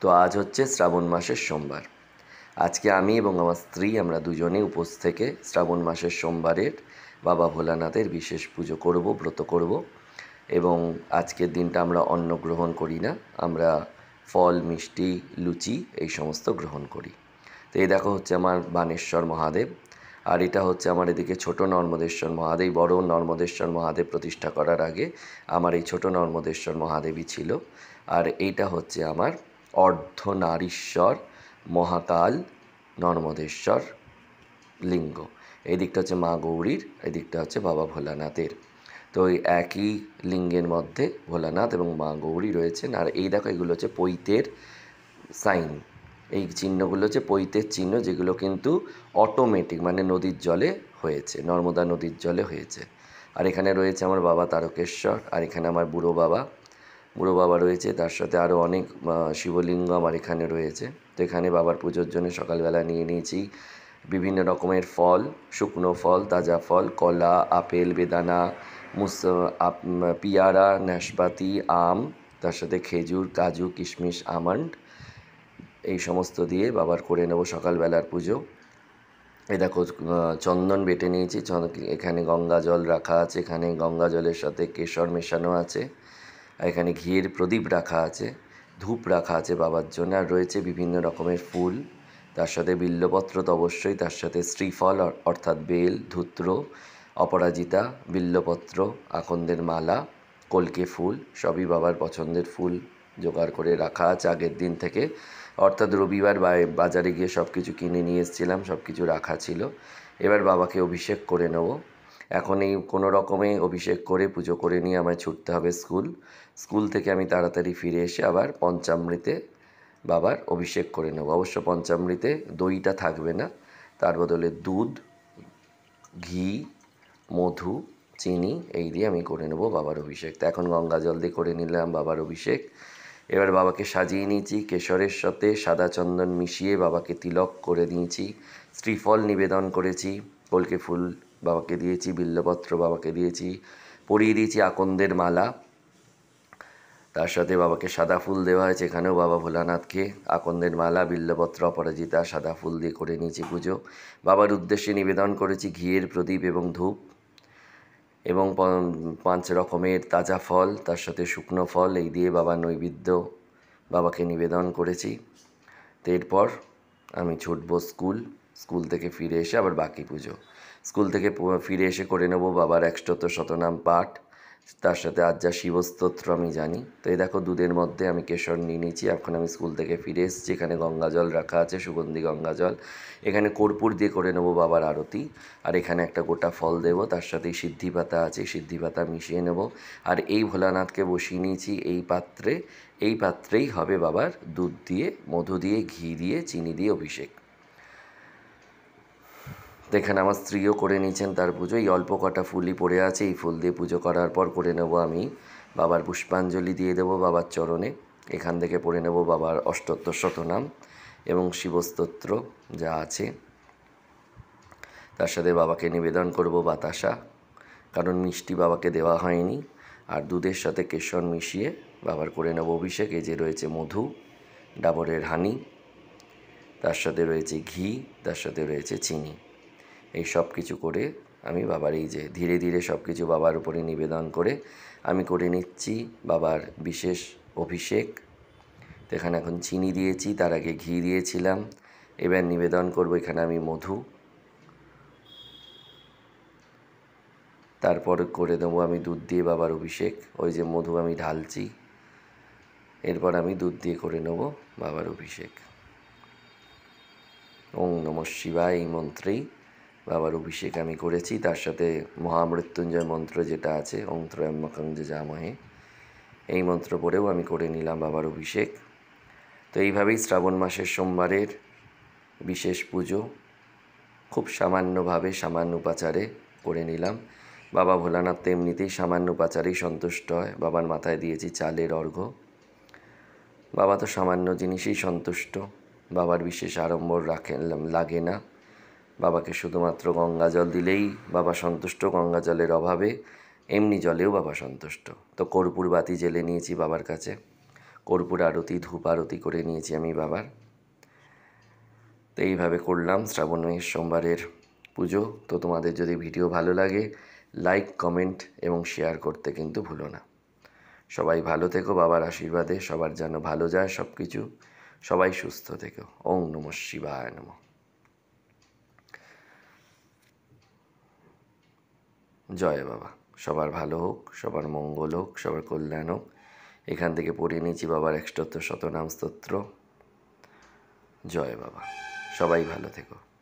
তো আজ হচ্ছে শ্রাবণ মাসের সোমবার। আজকে আমি এবং আমার স্ত্রী আমরা দুজনে উপোস থেকে শ্রাবণ মাসের সোমবারের বাবা ভোলানাথের বিশেষ পুজো করব, ব্রত করব। এবং আজকের দিনটা আমরা অন্ন গ্রহণ করি না, আমরা ফল, মিষ্টি, লুচি এই সমস্ত গ্রহণ করি। তো এই দেখো হচ্ছে আমার বানেশ্বর মহাদেব, আর এটা হচ্ছে আমার এদিকে ছোট নর্মদেশ্বর মহাদেব। বড় নর্মদেশ্বর মহাদেব প্রতিষ্ঠা করার আগে আমার এই ছোট নর্মদেশ্বর মহাদেবই ছিল। আর এইটা হচ্ছে আমার অর্ধনারীশ্বর মহাকাল নর্মদেশ্বর লিঙ্গ। এই দিকটা হচ্ছে মা গৌরীর, এই দিকটা হচ্ছে বাবা ভোলানাথের। তো ওই একই লিঙ্গের মধ্যে ভোলানাথ এবং মা গৌরী রয়েছেন। আর এই দেখো, এগুলো হচ্ছে পৈতের সাইন। এই চিহ্নগুলো হচ্ছে পৈতের চিহ্ন, যেগুলো কিন্তু অটোমেটিক, মানে নদীর জলে হয়েছে, নর্মদা নদীর জলে হয়েছে। আর এখানে রয়েছে আমার বাবা তারকেশ্বর, আর এখানে আমার বুড়ো বাবা রয়েছে। তার সাথে আরও অনেক শিবলিঙ্গ আমার এখানে রয়েছে। তো এখানে বাবার পুজোর জন্য সকালবেলা নিয়ে নিয়েছি বিভিন্ন রকমের ফল, শুকনো ফল, তাজা ফল, কলা, আপেল, বেদানা, পিয়ারা, নাশপাতি, আম, তার সাথে খেজুর, কাজু, কিশমিশ, আমন্ড, এই সমস্ত দিয়ে বাবার করে নেব সকালবেলার পুজো। এই দেখো, চন্দন বেটে নিয়েছি, এখানে গঙ্গা জল রাখা আছে, এখানে গঙ্গা জলের সাথে কেশর মেশানো আছে, আর এখানে ঘিয়ের প্রদীপ রাখা আছে, ধূপ রাখা আছে বাবার জন্য, আর রয়েছে বিভিন্ন রকমের ফুল, তার সাথে বিল্লপত্র তো অবশ্যই, তার সাথে শ্রীফল অর্থাৎ বেল, ধূত্র, অপরাজিতা, বিল্লপত্র, আকন্দের মালা, কলকে ফুল, সবই বাবার পছন্দের ফুল জোগাড় করে রাখা আছে আগের দিন থেকে। অর্থাৎ রবিবার বাজারে গিয়ে সব কিছু কিনে নিয়ে এসেছিলাম, সব কিছু রাখা ছিল। এবার বাবাকে অভিষেক করে নেব। এখন এই কোনো রকমে অভিষেক করে পুজো করে নিয়ে আমায় ছুটতে হবে স্কুল থেকে আমি তাড়াতাড়ি ফিরে এসে আবার পঞ্চামৃতে বাবার অভিষেক করে নেব। অবশ্য পঞ্চামৃতে দইটা থাকবে না, তার বদলে দুধ, ঘি, মধু, চিনি এই দিয়ে আমি করে নেব বাবার অভিষেক। তো এখন গঙ্গা জল দিয়ে করে নিলাম বাবার অভিষেক। এবার বাবাকে সাজিয়ে নিয়েছি, কেশরের সাথে সাদা চন্দন মিশিয়ে বাবাকে তিলক করে দিয়েছি, শ্রীফল নিবেদন করেছি, কলকে ফুল বাবাকে দিয়েছি, বিল্লপত্র বাবাকে দিয়েছি, পরিয়ে দিয়েছি আকন্দের মালা, তার সাথে বাবাকে সাদা ফুল দেওয়া হয়েছে। এখানেও বাবা ভোলানাথকে আকন্দের মালা, বিল্লপত্র, অপরাজিতা, সাদা ফুল দিয়ে করে নিয়েছি পুজো। বাবার উদ্দেশ্যে নিবেদন করেছি ঘিয়ের প্রদীপ এবং ধূপ এবং 5 রকমের তাজা ফল, তার সাথে শুকনো ফল, এই দিয়ে বাবার নৈবেদ্য বাবাকে নিবেদন করেছি। তো এরপর আমি ছুটবো স্কুল থেকে ফিরে এসে আবার বাকি পুজো। স্কুল থেকে ফিরে এসে করে নেব বাবার 108 শতনাম পাঠ, তার সাথে আজ যা শিবস্তোত্র আমি জানি। তো এই দেখো, দুধের মধ্যে আমি কেশর নিয়ে নিয়েছি। এখন আমি স্কুল থেকে ফিরে এসেছি, এখানে গঙ্গা জল রাখা আছে, সুগন্ধি গঙ্গা জল, এখানে কর্পূর দিয়ে করে নেব বাবার আরতি, আর এখানে একটা গোটা ফল দেব, তার সাথেই সিদ্ধি পাতা আছে, সিদ্ধি পাতা মিশিয়ে নেব। আর এই ভোলানাথকে বসিয়ে নিয়েছি এই পাত্রেই হবে বাবার দুধ দিয়ে, মধু দিয়ে, ঘি দিয়ে, চিনি দিয়ে অভিষেক। তো এখানে আমার স্ত্রীও করে নিয়েছেন তার পুজো। এই অল্প কটা ফুলই পড়ে আছে, এই ফুল দিয়ে পুজো করার পর করে নেব আমি বাবার পুষ্পাঞ্জলি দিয়ে দেবো বাবার চরণে। এখান থেকে পড়ে নেব বাবার 78 শতনাম এবং শিবস্তোত্র যা আছে, তার সাথে বাবাকে নিবেদন করব বাতাসা, কারণ মিষ্টি বাবাকে দেওয়া হয়নি। আর দুধের সাথে কেশর মিশিয়ে বাবার করে নেব অভিষেক। এই যে রয়েছে মধু, ডাবরের হানি, তার সাথে রয়েছে ঘি, তার সাথে রয়েছে চিনি, এই সব কিছু করে আমি বাবার এই যে ধীরে ধীরে সব কিছু বাবার উপরে নিবেদন করে আমি করে নিচ্ছি বাবার বিশেষ অভিষেক। তো এখানে এখন চিনি দিয়েছি, তার আগে ঘি দিয়েছিলাম, এবার নিবেদন করব এখানে আমি মধু, তারপর করে দেবো আমি দুধ দিয়ে বাবার অভিষেক। ওই যে মধু আমি ঢালছি, এরপর আমি দুধ দিয়ে করে নেব বাবার অভিষেক। ওং নমঃ শিবায় এই মন্ত্রেই বাবার অভিষেক আমি করেছি। তার সাথে মহামৃত্যুঞ্জয় মন্ত্র যেটা আছে, ওং ত্রয়ম্বকং যজামহে, এই মন্ত্র পড়েও আমি করে নিলাম বাবার অভিষেক। তো এইভাবেই শ্রাবণ মাসের সোমবারের বিশেষ পুজো খুব সামান্যভাবে, সামান্য উপাচারে করে নিলাম। বাবা ভোলানাথ তো এমনিতেই সামান্য উপাচারেই সন্তুষ্ট হয়। বাবার মাথায় দিয়েছি চালের অর্ঘ্য। বাবা তো সামান্য জিনিসেই সন্তুষ্ট, বাবার বিশেষ আড়ম্বর লাগে না। বাবাকে শুধুমাত্র গঙ্গা জল দিলেই বাবা সন্তুষ্ট, গঙ্গা জলের অভাবে এমনি জলেও বাবা সন্তুষ্ট। তো কর্পূর বাতি জ্বেলে নিয়েছি বাবার কাছে, কর্পূর আরতি, ধূপ আরতি করে নিয়েছি আমি বাবার। তো এইভাবে করলাম শ্রাবণের সোমবারের পুজো। তো তোমাদের যদি ভিডিও ভালো লাগে, লাইক, কমেন্ট এবং শেয়ার করতে কিন্তু ভুলো না। সবাই ভালো থেকো, বাবার আশীর্বাদে সবার যেন ভালো যায় সব কিছু। সবাই সুস্থ থেকো। ওং নমঃ শিবায় নমঃ। জয় বাবা। সবার ভালো হোক, সবার মঙ্গল হোক, সবার কল্যাণ হোক। এখান থেকে পড়ে নিয়েছি বাবার ১৭০ শতনাম স্তোত্র। জয় বাবা। সবাই ভালো থেকো।